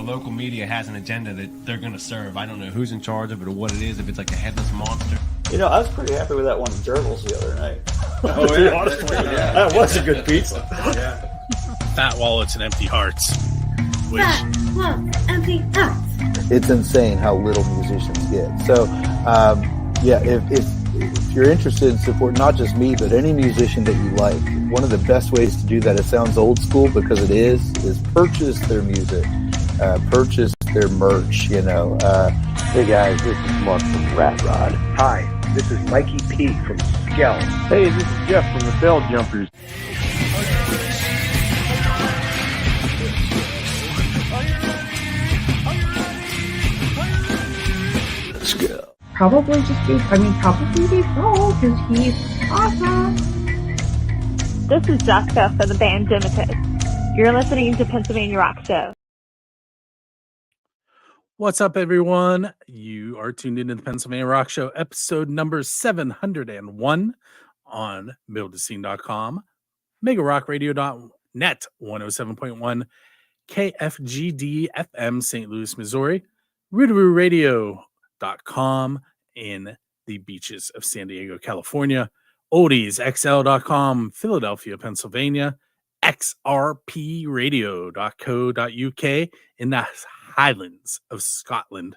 local media has an agenda that they're going to serve. I don't know who's in charge of it or what it is, if it's like a headless monster. You know, I was pretty happy with that one Gerbils the other night. Oh, yeah. Honestly, yeah. That was a good pizza. Yeah. Fat wallets and empty hearts. Which... Fat wallets, empty hearts. It's insane how little musicians get. So, if you're interested in support, not just me, but any musician that you like, one of the best ways to do that, it sounds old school because it is purchase their music, purchase their merch, you know. Hey guys, this is Mark from Rat Rod. Hi, this is Mikey P from Skell. Hey, this is Jeff from the Bell Jumpers. Probably be Paul, because he's awesome. This is Jessica for the band Dimited. You're listening to Pennsylvania Rock Show. What's up, everyone? You are tuned into the Pennsylvania Rock Show, episode number 701 on buildascene.com, megarockradio.net, 107.1 KFGD FM, St. Louis, Missouri, rootaroo.radio.com in the beaches of San Diego, California, oldiesxl.com, Philadelphia, Pennsylvania, xrpradio.co.uk in the Highlands of Scotland.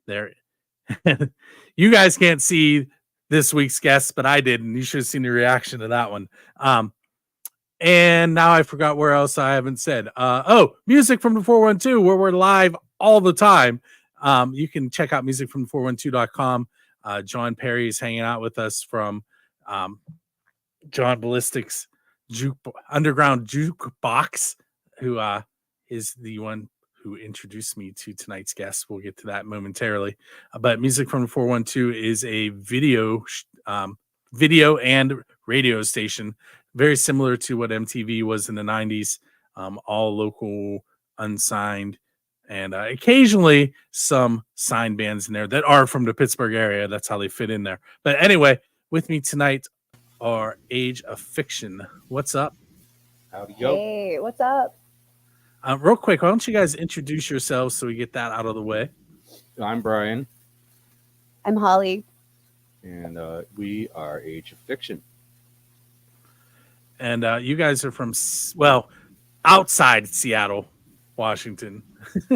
There, you guys can't see this week's guest, but I did, and you should have seen the reaction to that one. And now I forgot where else I haven't said. Music from the 412, where we're live all the time. You can check out musicfrom412.com. John Perry is hanging out with us from John Ballistic's Underground Jukebox, who is the one who introduced me to tonight's guest. We'll get to that momentarily. But Music from the 412 is a video and radio station, very similar to what MTV was in the 90s, all local, unsigned, and occasionally some signed bands in there that are from the Pittsburgh area. That's how they fit in there. But anyway, with me tonight are Age of Fiction. What's up? Howdy, yo. Hey, what's up? Real quick, why don't you guys introduce yourselves so we get that out of the way? I'm Bryan. I'm Holly. And we are Age of Fiction. And you guys are from, outside Seattle, Washington.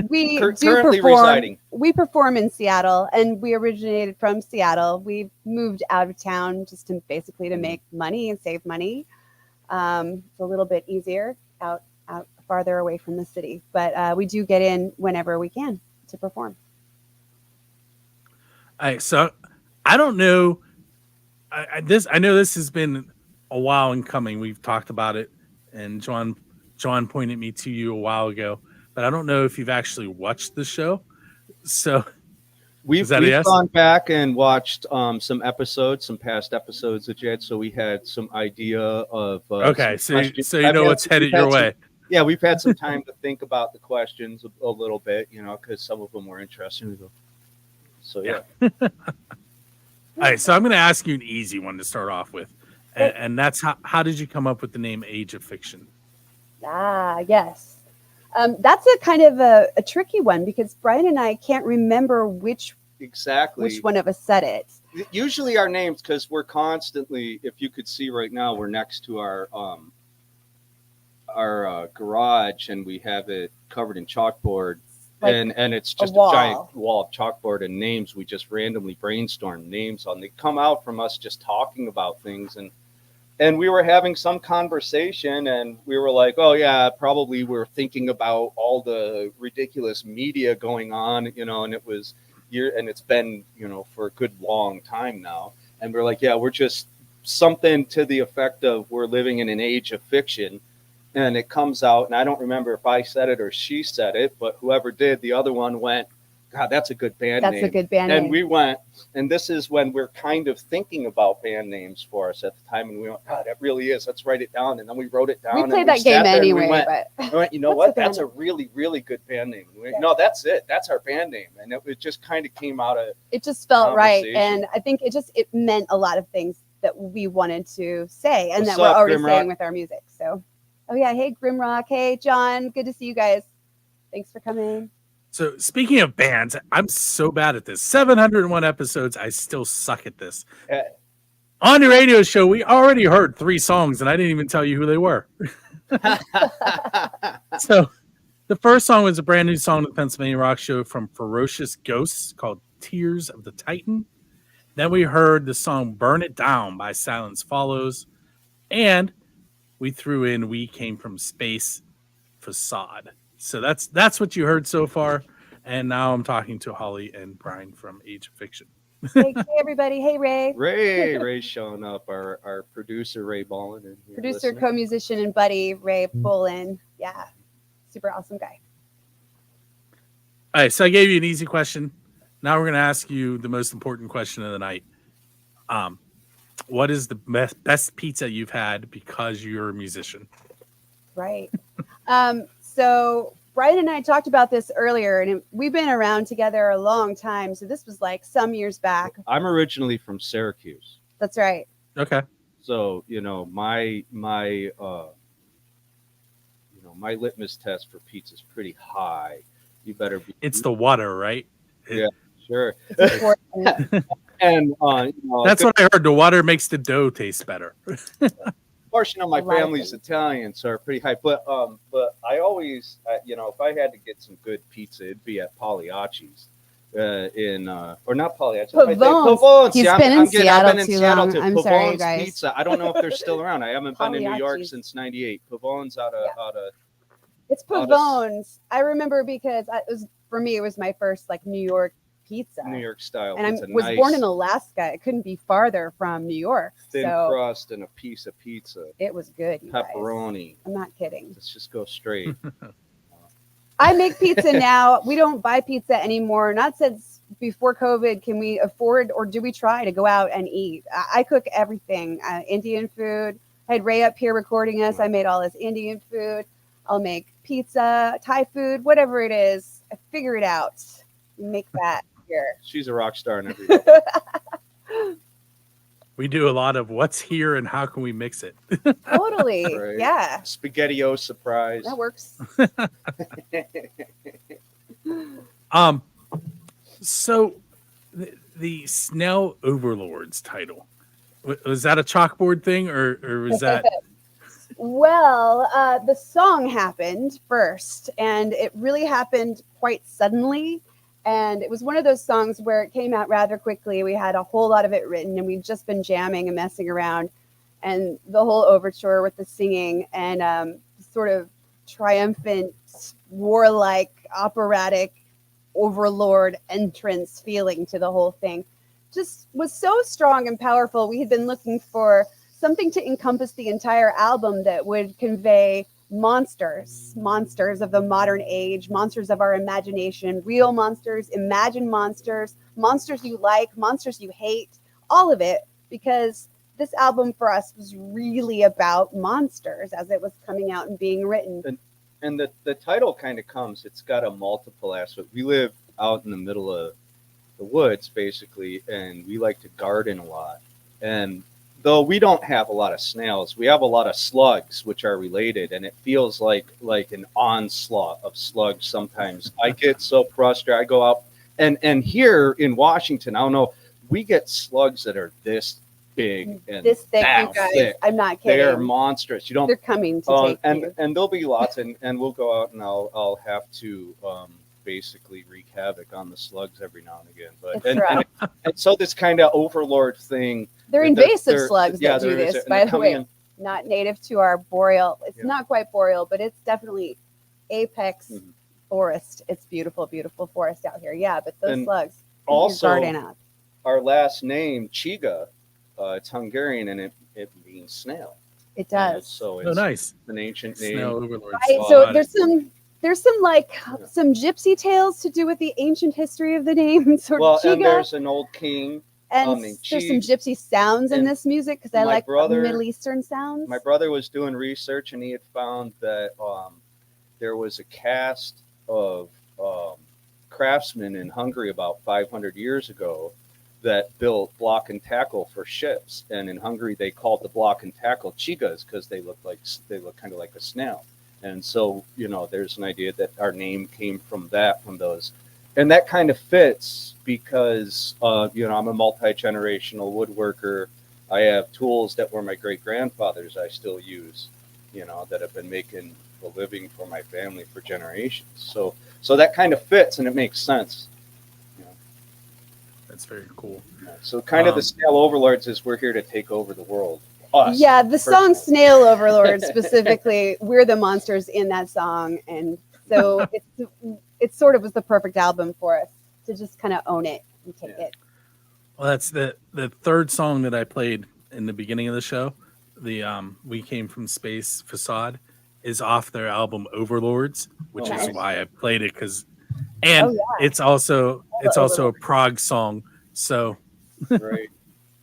We currently residing. We perform in Seattle, and we originated from Seattle. We moved out of town just to make money and save money. It's a little bit easier out farther away from the city, but we do get in whenever we can to perform. All right, so I don't know. I know this has been a while in coming. We've talked about it, and John pointed me to you a while ago, but I don't know if you've actually watched the show. So we've gone back and watched some past episodes that you had, so we had some idea of. Okay, so you know what's headed your way. Yeah, we've had some time to think about the questions a little bit, because some of them were interesting. So yeah. All right, so I'm going to ask you an easy one to start off with, and that's how did you come up with the name Age of Fiction? Yes. That's a kind of a tricky one because Bryan and I can't remember which one of us said it. Usually our names, because we're constantly, if you could see right now, we're next to our garage, and we have it covered in chalkboard, and it's just a giant wall of chalkboard and names. We just randomly brainstorm names on. They come out from us just talking about things, and we were having some conversation, and we were like, oh yeah, probably we're thinking about all the ridiculous media going on, and it was and it's been, for a good long time now. And we're like, yeah, we're just something to the effect of we're living in an age of fiction. And it comes out, and I don't remember if I said it or she said it, but whoever did, the other one went, God, that's a good band name. That's a good band name. And we went, and this is when we're kind of thinking about band names for us at the time, and we went, God, that really is. Let's write it down. And then we wrote it down. We played that game anyway. We went, you know what? That's a really, really good band name. We went, no, that's it. That's our band name. And it just kind of came out of it. Just felt right. And I think it meant a lot of things that we wanted to say and that we're already saying with our music. So. Oh, yeah. Hey, Grimrock. Hey, John. Good to see you guys. Thanks for coming. So speaking of bands, I'm so bad at this. 701 episodes, I still suck at this. On the radio show, we already heard 3 songs, and I didn't even tell you who they were. So the first song was a brand new song to the Pennsylvania Rock Show from Ferocious Ghosts called Tears of the Titan. Then we heard the song Burn It Down by Silence Follows. And we threw in We Came From Space Facade. So that's what you heard so far. And now I'm talking to Holly and Bryan from Age of Fiction. Hey everybody. Hey, Ray. Ray's showing up. Our producer, Ray Bolin. In here Producer, listening. co-musician, and buddy, Ray Bolin. Yeah. Super awesome guy. All right, so I gave you an easy question. Now we're going to ask you the most important question of the night. What is the best pizza you've had because you're a musician? Right. So Bryan and I talked about this earlier, and we've been around together a long time. So this was like some years back. I'm originally from Syracuse. That's right. Okay. So, my litmus test for pizza is pretty high. You better be. It's the water, right? Yeah, sure. It's important. And That's what I heard. The water makes the dough taste better. portion of my A lot of family's things. Italian, so are pretty high. But I always, if I had to get some good pizza, it'd be at Pagliacci's. Or not Pagliacci's. Pavone's. He's Yeah, been in I've Seattle been in too Seattle long. too. I'm sorry, Pavone's guys. Pizza. I don't know if they're still around. I haven't been to New York Pagliacci's. since '98. Pavone's out of It's Pavone's. I remember because for me, it was my first like New York pizza. New York style. And I It's a was nice, born in Alaska. It couldn't be farther from New York. thin So crust and a piece of pizza, it was good. You guys. pepperoni. I'm not kidding. Let's just go straight. I make pizza now. We don't buy pizza anymore. Not since before COVID. Can we afford or do we try to go out and eat? I cook everything. Indian food. I had Ray up here recording us. I made all this Indian food. I'll make pizza, Thai food, whatever it is. I figure it out. Make that here. She's a rock star in every way. We do a lot of what's here and how can we mix it. Totally. Right. Yeah. SpaghettiO surprise. That works. So the Snell Overlords title, was that a chalkboard thing or was that? Well, the song happened first, and it really happened quite suddenly. And it was one of those songs where it came out rather quickly. We had a whole lot of it written, and we'd just been jamming and messing around. And the whole overture with the singing and sort of triumphant, warlike, operatic, overlord entrance feeling to the whole thing just was so strong and powerful. We had been looking for something to encompass the entire album that would convey monsters of the modern age, monsters of our imagination, real monsters, imagined monsters, monsters you like, monsters you hate, all of it, because this album for us was really about monsters as it was coming out and being written. And the title kind of comes, it's got a multiple aspect. We live out in the middle of the woods, basically, and we like to garden a lot. And though we don't have a lot of snails, we have a lot of slugs, which are related, and it feels like an onslaught of slugs sometimes. I get so frustrated. I go out, and here in Washington, I don't know, we get slugs that are this big and This thick, that you guys. thick. I'm not kidding. They're monstrous. You don't. They're coming to take you. And there'll be lots, and we'll go out and I'll have to basically wreak havoc on the slugs every now and again. But and so this kind of overlord thing. They're invasive slugs yeah, that do they're- this, and by they're the coming way. in- Not native to our boreal. It's Yeah. not quite boreal, but it's definitely apex Mhm. forest. It's beautiful, beautiful forest out here. Yeah, but those And slugs also, garden up. our last name Csiga, it's Hungarian and it means snail. It does. So it's Oh, nice. an ancient name. Snell Overlords. Right, Got so it. there's some gypsy tales to do with the ancient history of the name, sort Well, of and Csiga. there's an old king. And named there's some Chi. gypsy sounds in And this music because I my like brother- Middle Eastern sounds. My brother was doing research and he had found that there was a caste of craftsmen in Hungary about 500 years ago that built block and tackle for ships. And in Hungary, they called the block and tackle Csigas because they look kind of like a snail. And so, there's an idea that our name came from those. And that kind of fits because, I'm a multi-generational woodworker. I have tools that were my great-grandfathers I still use, that have been making a living for my family for generations. So that kind of fits and it makes sense. That's very cool. So kind of the Snail Overlords is we're here to take over the world. Us, yeah, the personally. song Snail Overlord specifically, we're the monsters in that song. And so it sort of was the perfect album for us to just kind of own it and take it. Well, that's the third song that I played in the beginning of the show. The We Came From Space Facade is off their album Overlords, which is why I played it it's also a prog song. So right.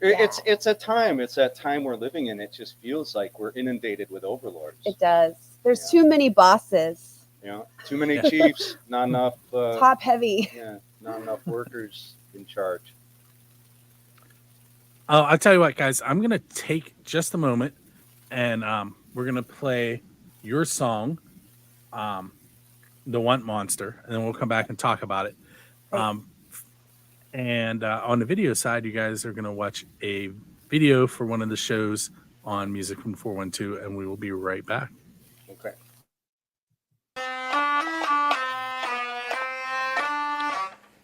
It's a time. It's that time we're living in. It just feels like we're inundated with overlords. It does. There's too many bosses. Too many chiefs, not enough top heavy. Yeah, not enough workers in charge. Oh, I'll tell you what, guys. I'm gonna take just a moment, and we're gonna play your song, "The Want Monster," and then we'll come back and talk about it. And on the video side, you guys are gonna watch a video for one of the shows on Music from 412, and we will be right back. Okay.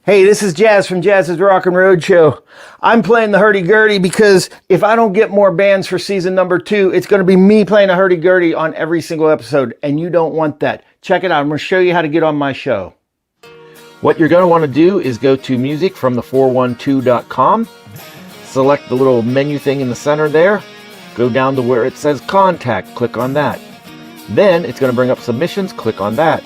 Hey, this is Jazz from Jazz's Rock and Road Show. I'm playing the hurdy-gurdy because if I don't get more bands for season number 2, it's going to be me playing a hurdy-gurdy on every single episode, and you don't want that. Check it out. I'm going to show you how to get on my show. What you're going to want to do is go to musicfromthe412.com, select the little menu thing in the center there, go down to where it says Contact, click on that. Then it's going to bring up Submissions, click on that.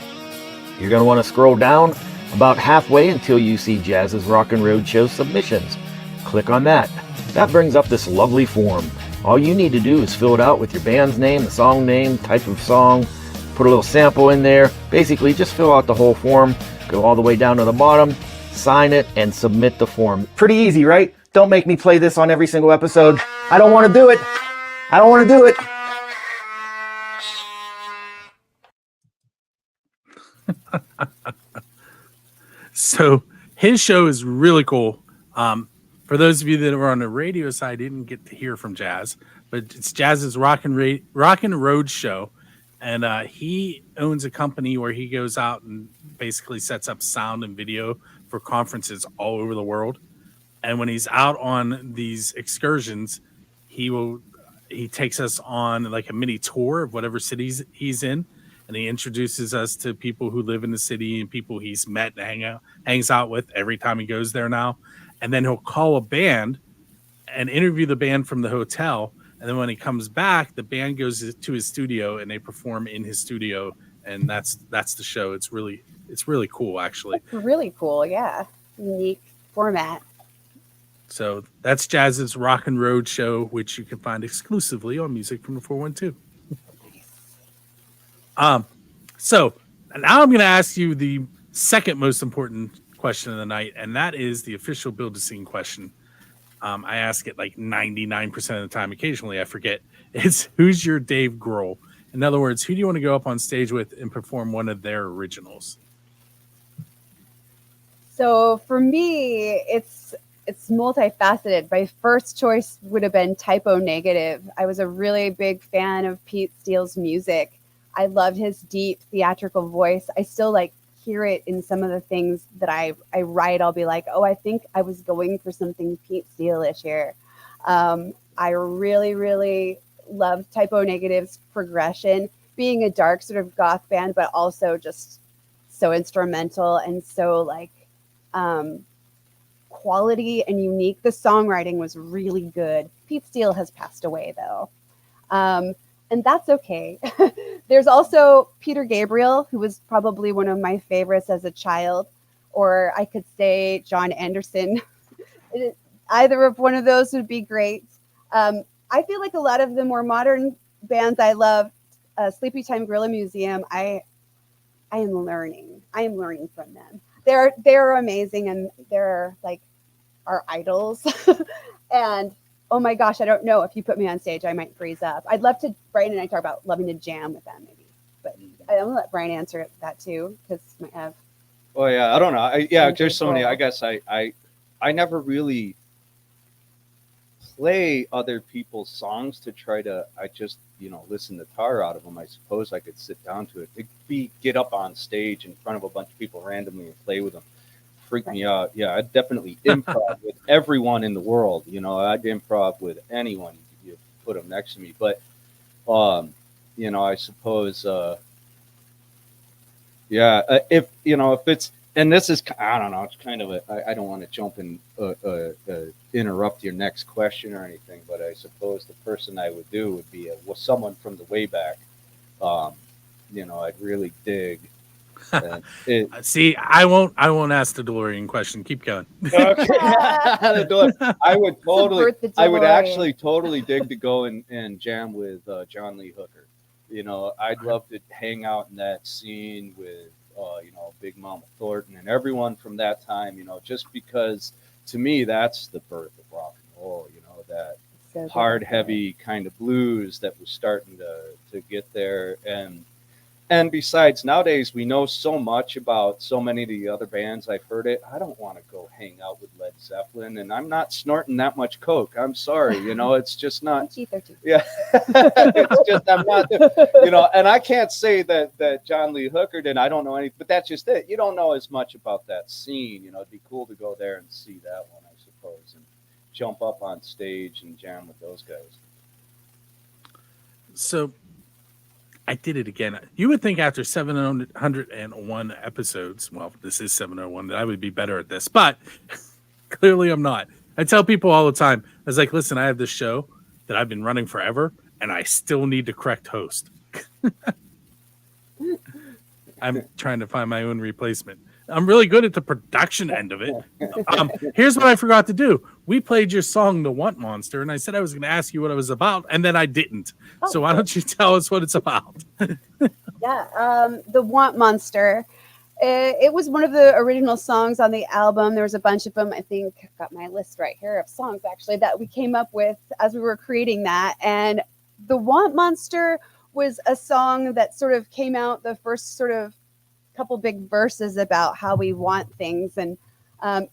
You're going to want to scroll down about halfway until you see Jazz's Rock and Road Show Submissions. Click on that. That brings up this lovely form. All you need to do is fill it out with your band's name, the song name, type of song, put a little sample in there. Basically, just fill out the whole form, go all the way down to the bottom, sign it, and submit the form. Pretty easy, right? Don't make me play this on every single episode. I don't want to do it. I don't want to do it. So his show is really cool. For those of you that were on the radio side, didn't get to hear from Jazz, but it's Jazz's Rock and Road Show, and he owns a company where he goes out and basically sets up sound and video for conferences all over the world. And when he's out on these excursions, he takes us on like a mini tour of whatever cities he's in. And he introduces us to people who live in the city and people he's met and hangs out with every time he goes there now. And then he'll call a band and interview the band from the hotel. And then when he comes back, the band goes to his studio and they perform in his studio. And that's the show. It's really cool, actually. It's really cool, yeah. Unique format. So that's Jazz's Rock and Road Show, which you can find exclusively on Music from the 412. So now I'm going to ask you the second most important question of the night, and that is the official Build a Scene question. I ask it like 99% of the time. Occasionally I forget. It's who's your Dave Grohl? In other words, who do you want to go up on stage with and perform one of their originals? So for me, it's multifaceted. My first choice would have been Typo Negative. I was a really big fan of Pete Steele's music. I loved his deep theatrical voice. I still hear it in some of the things that I write. I'll be like, oh, I think I was going for something Pete Steele-ish here. I really, really loved Typo Negative's progression, being a dark sort of goth band, but also just so instrumental and so quality and unique. The songwriting was really good. Pete Steele has passed away though. And that's okay. There's also Peter Gabriel, who was probably one of my favorites as a child, or I could say John Anderson. Either of one of those would be great. I feel like a lot of the more modern bands I love, Sleepy Time Gorilla Museum, I am learning. I am learning from them. They're amazing, and they're our idols. And oh my gosh, I don't know. If you put me on stage, I might freeze up. I'd love to, Brian and I talk about loving to jam with them maybe. But yeah. gonna let Bryan answer that too, because might have. Oh yeah, I don't know. Something There's so many. cool. I guess I never really play other people's songs to try to. I just listen the tar out of them. I suppose I could sit down to it. To get up on stage in front of a bunch of people randomly and play with them freak me out. Yeah, I'd definitely improv with everyone in the world. I'd improv with anyone you put them next to me. But I suppose if it's, and this is, I don't know, it's kind of I don't want to jump and interrupt your next question or anything, but I suppose the person I would do would be someone from the way back. I'd really dig. See, I won't ask the DeLorean question. Keep going. Okay. I would actually totally dig to go and jam with John Lee Hooker. I'd love to hang out in that scene with Big Mama Thornton and everyone from that time, just because to me that's the birth of rock and roll, that So hard, heavy kind of blues that was starting to get there. And besides, nowadays we know so much about so many of the other bands. I've heard it. I don't want to go hang out with Led Zeppelin, and I'm not snorting that much coke. I'm sorry, it's just not. Yeah, it's just I'm not. And I can't say that John Lee Hooker did. I don't know anything, but that's just it. You don't know as much about that scene. It'd be cool to go there and see that one, I suppose, and jump up on stage and jam with those guys. So I did it again. You would think after 701 episodes, well, this is 701, that I would be better at this, but clearly I'm not. I tell people all the time, I was like, listen, I have this show that I've been running forever, and I still need the correct host. I'm trying to find my own replacement. I'm really good at the production end of it. Here's what I forgot to do. We played your song, The Want Monster, and I said I was going to ask you what it was about, and then I didn't. So why don't you tell us what it's about? The Want Monster. It was one of the original songs on the album. There was a bunch of them. I think I've got my list right here of songs, actually, that we came up with as we were creating that. And The Want Monster was a song that sort of came out, the first sort of couple big verses about how we want things, and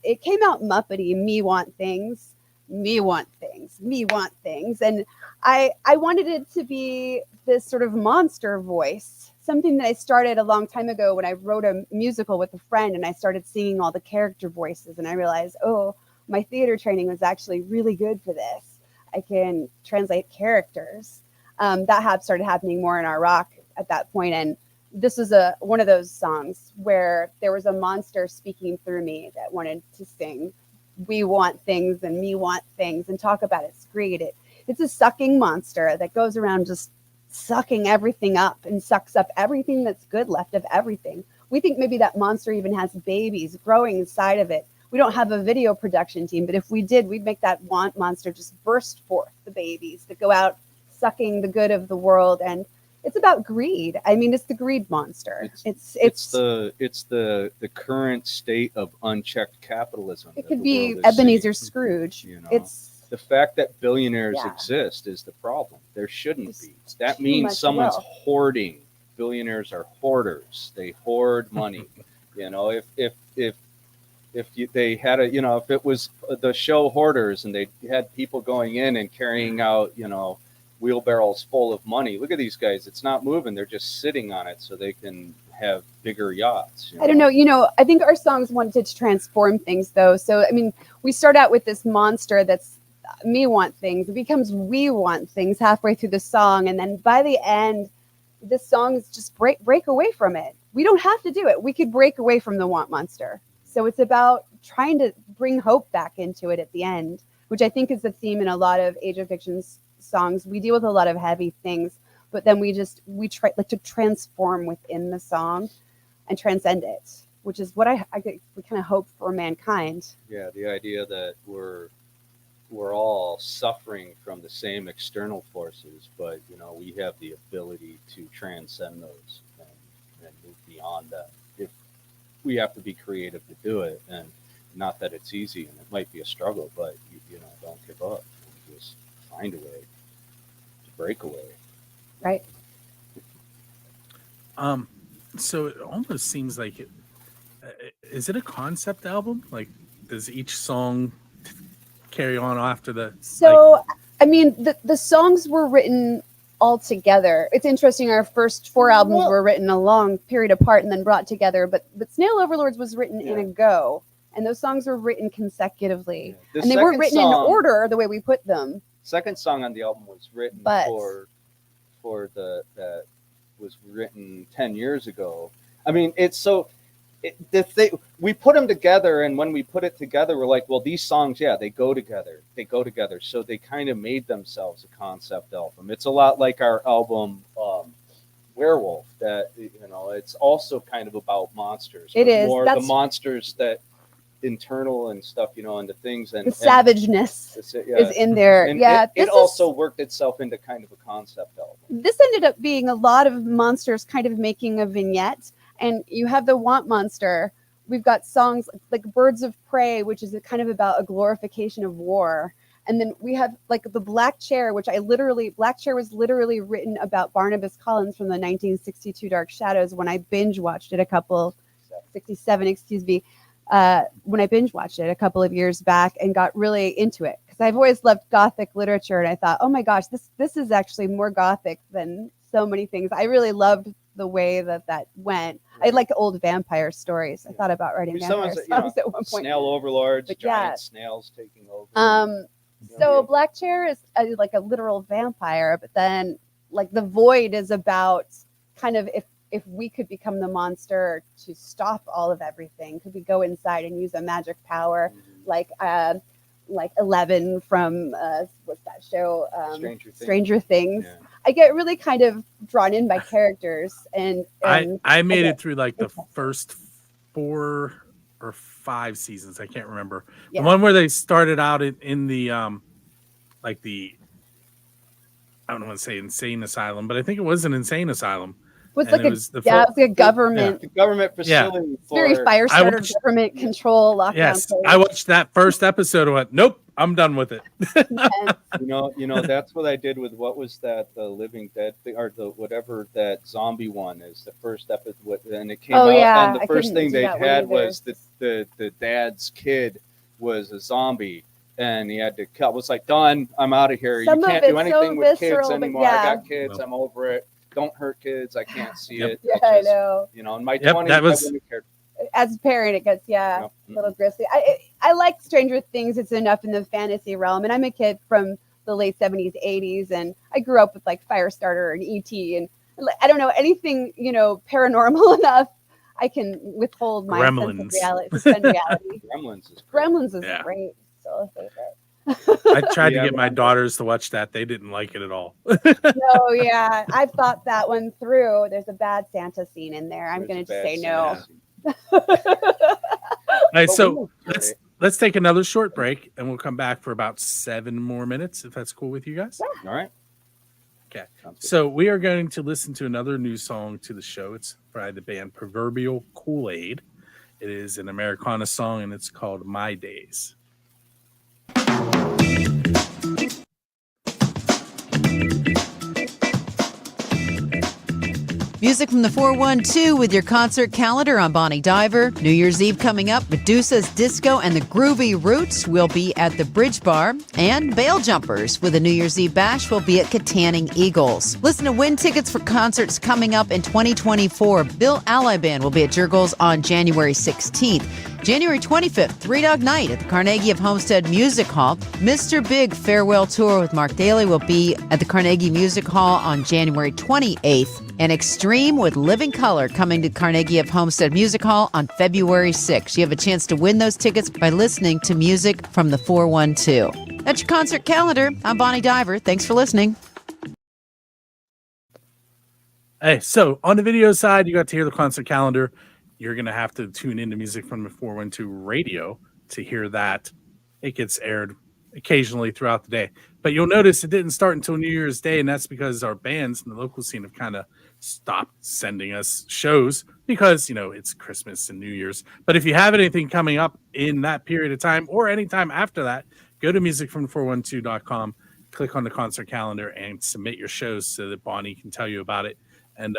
it came out Muppety. Me want things, me want things, me want things. And I wanted it to be this sort of monster voice, something that I started a long time ago when I wrote a musical with a friend, and I started singing all the character voices, and I realized, oh, my theater training was actually really good for this. I can translate characters. That started happening more in our rock at that point, and this was one of those songs where there was a monster speaking through me that wanted to sing "We want things" and "Me want things" and talk about its greed. It's a sucking monster that goes around just sucking everything up and sucks up everything that's good left of everything. We think maybe that monster even has babies growing inside of it. We don't have a video production team, but if we did, we'd make that want monster just burst forth the babies that go out sucking the good of the world. And it's about greed. I mean, it's the greed monster. It's the current state of unchecked capitalism. It could be Ebenezer Scrooge. It's the fact that billionaires exist is the problem. There shouldn't be. That means someone's hoarding. Billionaires are hoarders. They hoard money. If they had if it was the show Hoarders and they had people going in and carrying out, wheelbarrows full of money. Look at these guys. It's not moving. They're just sitting on it so they can have bigger yachts. I don't know. I think our songs wanted to transform things, though. So, I mean, we start out with this monster that's me want things. It becomes we want things halfway through the song. And then by the end, the songs just break away from it. We don't have to do it. We could break away from the want monster. So it's about trying to bring hope back into it at the end, which I think is the theme in a lot of Age of Fiction's songs. We deal with a lot of heavy things, but then we try to transform within the song and transcend it, which is what we kind of hope for mankind. Yeah, the idea that we're all suffering from the same external forces, but we have the ability to transcend those and move beyond them. If we have to be creative to do it, and not that it's easy, and it might be a struggle, but don't give up. Just find a way to break away. Right. So it almost seems like is it a concept album? Like, does each song carry on after the? So, I mean, the songs were written all together. It's interesting. Our first 4 albums were written a long period apart and then brought together. But Snail Overlords was written in a go, and those songs were written consecutively, and they weren't written in order the way we put them. Second song on the album was written for the that was written 10 years ago. I mean, it's so. We put them together, and when we put it together, we're like, well, these songs, they go together. So they kind of made themselves a concept album. It's a lot like our album Werewolf, that, it's also kind of about monsters. It is more the monsters that internal and stuff, and the things and the savageness is in there. And it also worked itself into kind of a concept album. This ended up being a lot of monsters kind of making a vignette. And you have the Want Monster. We've got songs like Birds of Prey, which is kind of about a glorification of war. And then we have like the Black Chair, which Black Chair was literally written about Barnabas Collins from the 1962 Dark Shadows. When I binge watched it 67, excuse me, when I binge watched it a couple of years back and got really into it. Because I've always loved Gothic literature. And I thought, oh my gosh, this is actually more Gothic than so many things. I really loved the way that went. I like old vampire stories. I thought about writing vampire songs at one point. Snail overlords, giant snails taking over. So Black Chair is like a literal vampire, but then like the Void is about kind of if we could become the monster to stop all of everything, could we go inside and use a magic power like 11 from what's that show? Stranger Things. Yeah. I get really kind of drawn in by characters, and I made it through like the first 4 or 5 seasons. I can't remember the one where they started out in the like the, I don't want to say insane asylum, but I think it was an insane asylum. It was like a government facility. It's very Firestarter government control lockdown. Yes, I watched that first episode and went, nope, I'm done with it. That's what I did with what was that, the Living Dead thing, or the whatever that zombie one is, the first episode, and it came out, and the first thing they had was the dad's kid was a zombie, and he had to cut. Was like, done, I'm out of here. You can't do anything with kids anymore. I got kids. I'm over it. Don't hurt kids. I can't see it. Yeah, I know. In my 20s, I wouldn't care. As a parent, it gets a little grisly. I like Stranger Things. It's enough in the fantasy realm, and I'm a kid from the late 70s, 80s, and I grew up with like Firestarter and ET, and I don't know anything paranormal enough. I can withhold my sense of reality. Gremlins is great. Still a favorite. I tried to get my daughters to watch that. They didn't like it at all. No, yeah. I've thought that one through. There's a bad Santa scene in there. I'm going to say no. All right, so let's take another short break, and we'll come back for about 7 more minutes, if that's cool with you guys. Yeah. All right. Okay. So we are going to listen to another new song to the show. It's by the band Proverbial Kool-Aid. It is an Americana song, and it's called My Days. Music from the 412 with your concert calendar. I'm Bonnie Diver. New Year's Eve coming up. Medusa's Disco and the Groovy Roots will be at the Bridge Bar. And Bail Jumpers with a New Year's Eve bash will be at Katanning Eagles. Listen to win tickets for concerts coming up in 2024. Bill Ally Band will be at Jurgles on January 16th. January 25th, Three Dog Night at the Carnegie of Homestead Music Hall. Mr. Big Farewell Tour with Mark Daly will be at the Carnegie Music Hall on January 28th. And Extreme with Living Color coming to Carnegie of Homestead Music Hall on February 6th. You have a chance to win those tickets by listening to music from the 412. That's your concert calendar. I'm Bonnie Diver. Thanks for listening. Hey, so on the video side, you got to hear the concert calendar. You're going to have to tune into music from the 412 radio to hear that. It gets aired occasionally throughout the day. But you'll notice it didn't start until New Year's Day, and that's because our bands in the local scene have kind of stopped sending us shows because, it's Christmas and New Year's. But if you have anything coming up in that period of time or anytime after that, go to musicfrom412.com, click on the concert calendar, and submit your shows so that Bonnie can tell you about it. And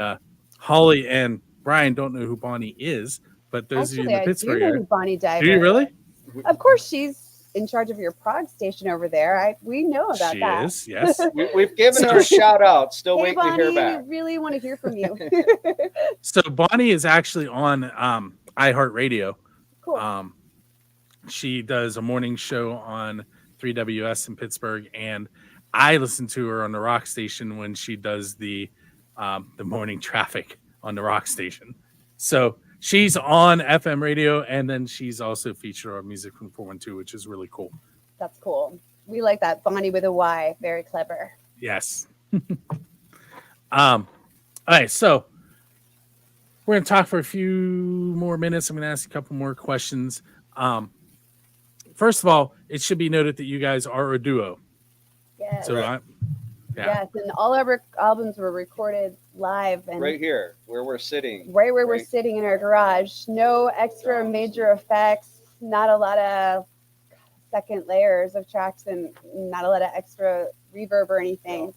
Holly and Brian don't know who Bonnie is, but those of you in the I Pittsburgh do know area, who Bonnie Diver. do you really? Of course, she's in charge of your prog station over there. We know about She that. is, yes. We've given her a shout out. Still Hey, waiting Bonnie, to hear back. we really want to hear from you. So Bonnie is actually on iHeartRadio. Cool. She does a morning show on 3WS in Pittsburgh, and I listen to her on the rock station when she does the morning traffic on the rock station. So she's on FM radio, and then she's also featured on Music from 412, which is really cool. That's cool. We like that. Bonnie with a Y. Very clever. Yes. All right, so we're going to talk for a few more minutes. I'm going to ask a couple more questions. First of all, it should be noted that you guys are a duo. Yes. So Yes, and all our albums were recorded live and Right here, where we're sitting. right where we're sitting in our garage. No extra major effects, not a lot of second layers of tracks, and not a lot of extra reverb or anything.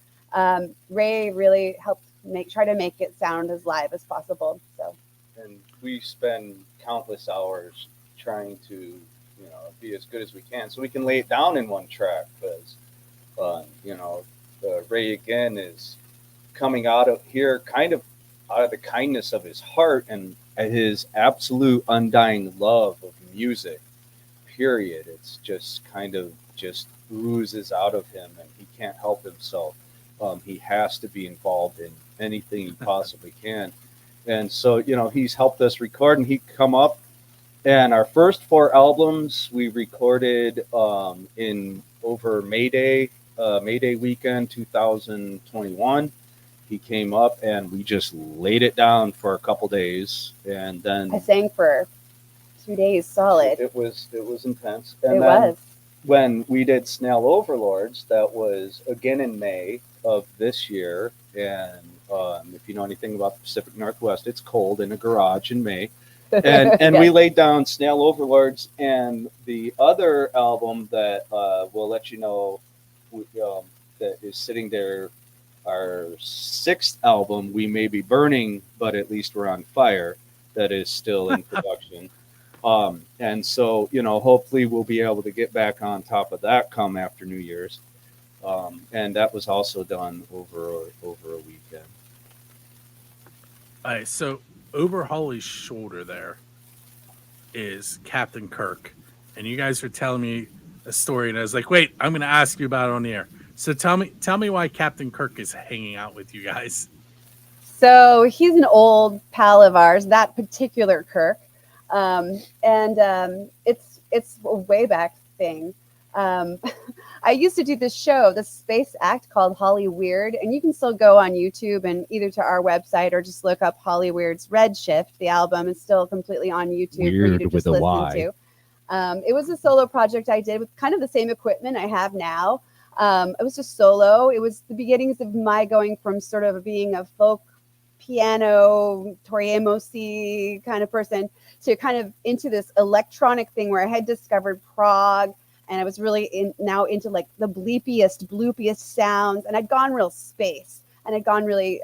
Ray really helped try to make it sound as live as possible. So, And we spend countless hours trying to, be as good as we can, so we can lay it down in one track. Because, Ray again is coming out of here, kind of out of the kindness of his heart and his absolute undying love of music. Period. It's just kind of just oozes out of him, and he can't help himself. He has to be involved in anything he possibly can. And so, he's helped us record, and he come up. And our first 4 albums we recorded in over May Day weekend 2021. He came up, and we just laid it down for a couple days, and then I sang for 2 days solid. It was intense. And it then was. When we did Snail Overlords, that was again in May of this year. And if you know anything about the Pacific Northwest, it's cold in a garage in May. And we laid down Snail Overlords, and the other album that we'll let you know that is sitting there, our 6th album, We May Be Burning, but at least we're on fire, that is still in production. And so, hopefully we'll be able to get back on top of that come after New Year's. And that was also done over a weekend. All right, so over Holly's shoulder there is Captain Kirk, and you guys were telling me a story, and I was like, wait, I'm going to ask you about it on the air. So tell me why Captain Kirk is hanging out with you guys. So he's an old pal of ours, that particular Kirk. It's a way back thing. I used to do this show, this space act called Holly Wyrd, and you can still go on YouTube and either to our website or just look up Holly Wyrd's Redshift. The album is still completely on YouTube for you to just listen to. It was a solo project I did with kind of the same equipment I have now. It was just solo. It was the beginnings of my going from sort of being a folk piano, Tori Amos-y kind of person to kind of into this electronic thing where I had discovered prog, and I was really now into like the bloopiest sounds, and I'd gone real space, and I'd gone really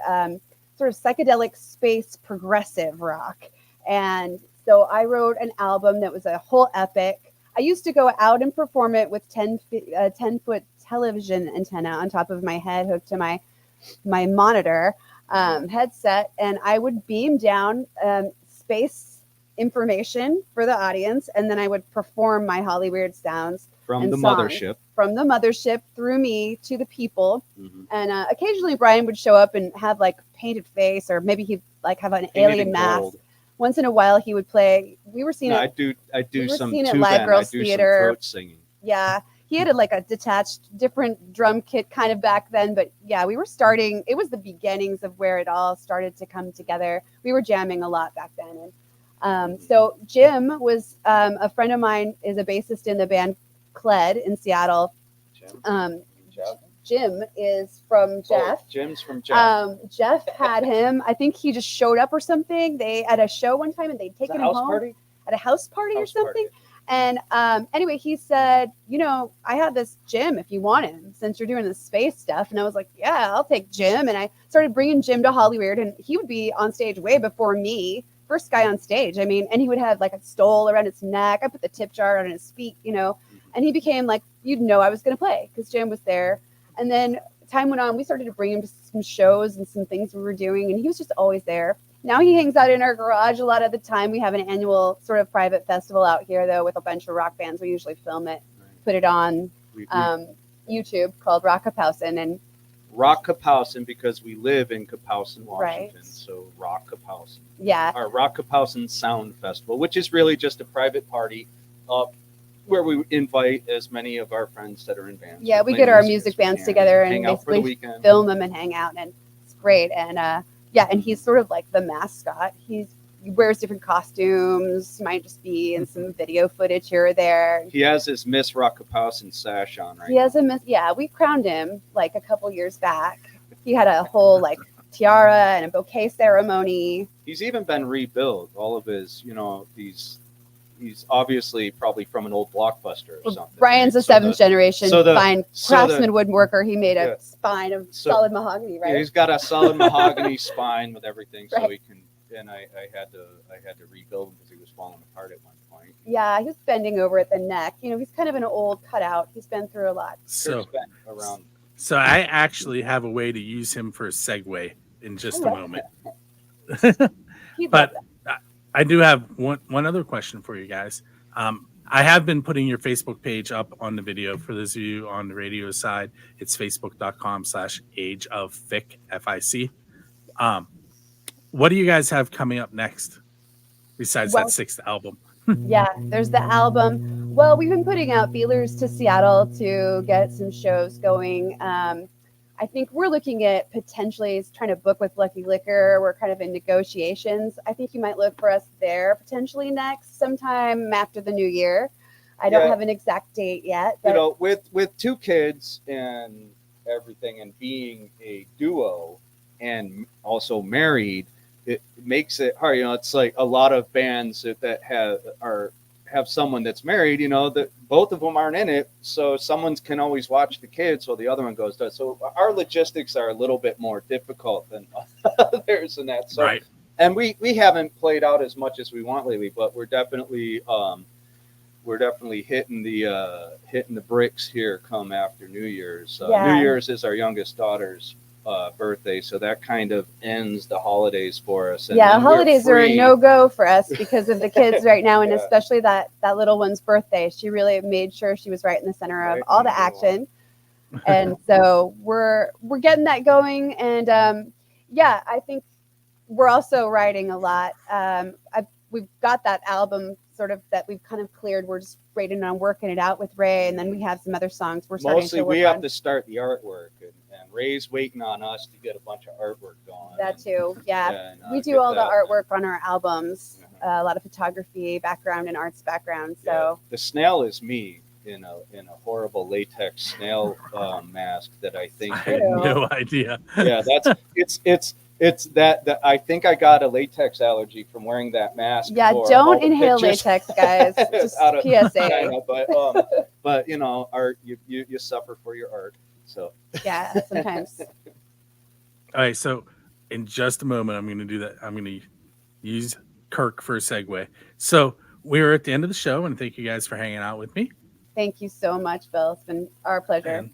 sort of psychedelic space progressive rock. And so I wrote an album that was a whole epic. I used to go out and perform it with 10-foot television antenna on top of my head hooked to my monitor headset, and I would beam down space information for the audience, and then I would perform my Holly Wyrd sounds from the mothership through me to the people. And occasionally Brian would show up and have like painted face, or maybe he'd like have an alien mask. Gold. Once in a while he would play. We were seeing I do some Live Girls Theater. Some throat singing. Yeah. He had a detached, different drum kit kind of back then. But yeah, we were starting. It was the beginnings of where it all started to come together. We were jamming a lot back then. And so Jim was a friend of mine, is a bassist in the band Cled in Seattle. Jim is from Jeff. Jim's from Jeff. Jeff had him. I think he just showed up or something. They at a show one time, and they'd taken him home party? at a house party or something. And anyway, he said, I have this Jim if you want him, since you're doing the space stuff. And I was like, yeah, I'll take Jim. And I started bringing Jim to Holly Wyrd, and he would be on stage way before me. First guy on stage. I mean, and he would have like a stole around his neck. I put the tip jar on his feet, and he became like, I was going to play because Jim was there. And then time went on. We started to bring him to some shows and some things we were doing, and he was just always there. Now he hangs out in our garage a lot of the time. We have an annual sort of private festival out here, though, with a bunch of rock bands. We usually film it, put it on YouTube called Rockapausen. And Rockapausen, because we live in Kapausen, Washington. Right. So Rockapausen. Yeah. Our Rockapausen Sound Festival, which is really just a private party where we invite as many of our friends that are in bands. Yeah, we get our music bands together and basically film them and hang out, and it's great. And and he's sort of like the mascot. He wears different costumes, might just be in some video footage here or there. He has his Miss Rockapausen sash on, right? He has we crowned him like a couple years back. He had a whole like tiara and a bouquet ceremony. He's even been rebuilt. All of his, he's obviously probably from an old Blockbuster or something. Brian's right? a seventh generation fine craftsman woodworker. He made a Yeah. spine of solid mahogany, right? Yeah, he's got a solid mahogany spine with everything, so Right. he can. And I had to rebuild him because he was falling apart at one point. Yeah, he was bending over at the neck. He's kind of an old cutout. He's been through a lot. He's been around. So I actually have a way to use him for a segue in just a moment. But I do have one other question for you guys. I have been putting your Facebook page up on the video. For those of you on the radio side, it's facebook.com/ageoffic, FIC. What do you guys have coming up next besides that 6th album? Yeah, there's the album. Well, we've been putting out feelers to Seattle to get some shows going. I think we're looking at potentially trying to book with Lucky Liquor. We're kind of in negotiations. I think you might look for us there potentially next, sometime after the new year. I don't have an exact date yet. But with 2 kids and everything, and being a duo and also married, it makes it hard. It's like a lot of bands that have someone that's married, that both of them aren't in it. So someone can always watch the kids while the other one goes to. So our logistics are a little bit more difficult than others in that. So, right. And we haven't played out as much as we want lately, but we're definitely hitting the bricks here come after New Year's. New Year's is our youngest daughter's birthday, so that kind of ends the holidays for us. And holidays are a no-go for us because of the kids right now, and especially that little one's birthday. She really made sure she was right in the center of all the action. And so we're getting that going, and I think we're also writing a lot. We've got that album sort of that we've kind of cleared. We're just waiting on working it out with Ray, and then we have some other songs we're starting to work on. Mostly we have to start the artwork, and Ray's waiting on us to get a bunch of artwork going. That too, we do all the artwork on our albums, a lot of photography background and arts background. So the snail is me in a horrible latex snail mask that I think. I have no idea. Yeah, it's that I think I got a latex allergy from wearing that mask. Yeah, don't inhale latex, guys. Just PSA. But art, you suffer for your art. So yeah, sometimes. All right, so in just a moment, I'm going to do that. I'm going to use Kirk for a segue. So we're at the end of the show, and thank you guys for hanging out with me. Thank you so much, Bill. It's been our pleasure. And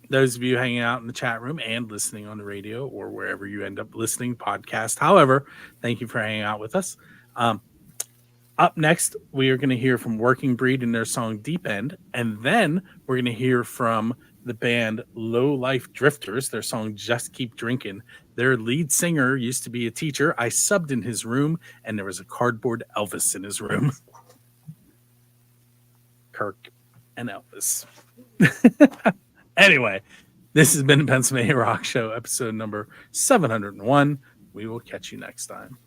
those of you hanging out in the chat room and listening on the radio or wherever you end up listening, podcast, however, thank you for hanging out with us. Up next, we are going to hear from Working Breed and their song Deep End, and then we're going to hear from the band Low Life Drifters, their song Just Keep Drinking. Their lead singer used to be a teacher. I subbed in his room, and there was a cardboard Elvis in his room. Kirk and Elvis. Anyway, this has been the Pennsylvania Rock Show, episode number 701. We will catch you next time.